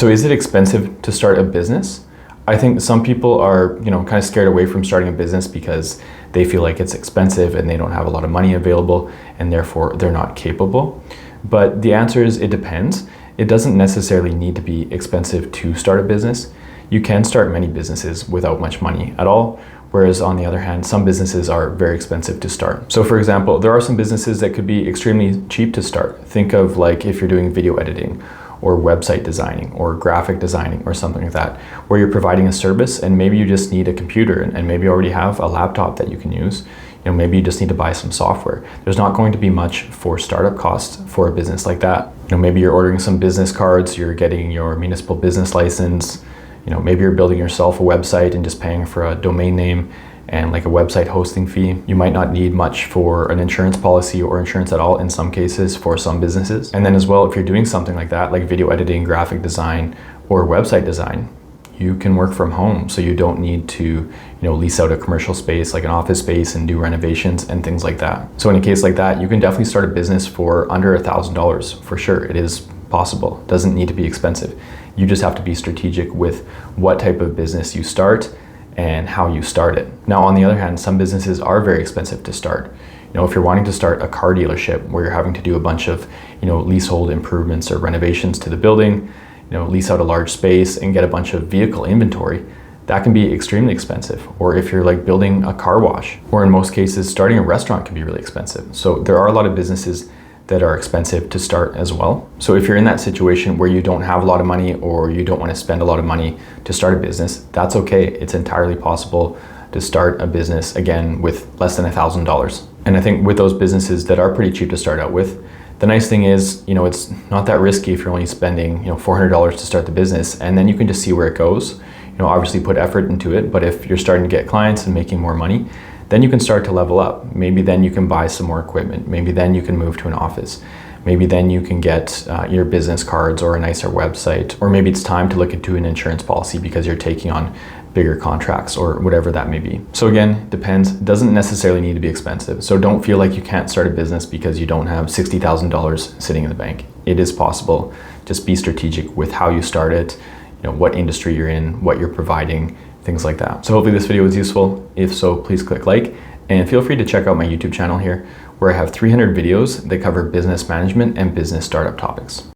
So is it expensive to start a business? I think some people are, kind of scared away from starting a business because they feel like it's expensive and they don't have a lot of money available and therefore they're not capable. But the answer is it depends. It doesn't necessarily need to be expensive to start a business. You can start many businesses without much money at all, whereas on the other hand, some businesses are very expensive to start. So for example, there are some businesses that could be extremely cheap to start. Think of like if you're doing video editing or website designing or graphic designing or something like that, where you're providing a service and maybe you just need a computer and maybe you already have a laptop that you can use. Maybe you just need to buy some software. There's not going to be much for startup costs for a business like that. Maybe you're ordering some business cards, you're getting your municipal business license, maybe you're building yourself a website and just paying for a domain name and like a website hosting fee. You might not need much for an insurance policy or insurance at all in some cases for some businesses. And then as well, if you're doing something like that, like video editing, graphic design, or website design, you can work from home. So you don't need to, lease out a commercial space like an office space and do renovations and things like that. So in a case like that, you can definitely start a business for under $1,000 for sure. It is possible. It doesn't need to be expensive. You just have to be strategic with what type of business you start and how you start it. Now, on the other hand, some businesses are very expensive to start. If you're wanting to start a car dealership where you're having to do a bunch of, leasehold improvements or renovations to the building, lease out a large space and get a bunch of vehicle inventory, that can be extremely expensive. Or if you're like building a car wash, or in most cases, starting a restaurant can be really expensive. So there are a lot of businesses that are expensive to start as well. So if you're in that situation where you don't have a lot of money or you don't want to spend a lot of money to start a business, that's okay. It's entirely possible to start a business again with less than $1,000. And I think with those businesses that are pretty cheap to start out with, the nice thing is, it's not that risky if you're only spending, $400 to start the business, and then you can just see where it goes. Obviously put effort into it, but if you're starting to get clients and making more money, then you can start to level up. Maybe then you can buy some more equipment. Maybe then you can move to an office. Maybe then you can get your business cards or a nicer website, or maybe it's time to look into an insurance policy because you're taking on bigger contracts or whatever that may be. So again, depends. It doesn't necessarily need to be expensive. So don't feel like you can't start a business because you don't have $60,000 sitting in the bank. It is possible. Just be strategic with how you start it, what industry you're in, what you're providing, things like that. So hopefully this video was useful. If so, please click like, and feel free to check out my YouTube channel here, where I have 300 videos that cover business management and business startup topics.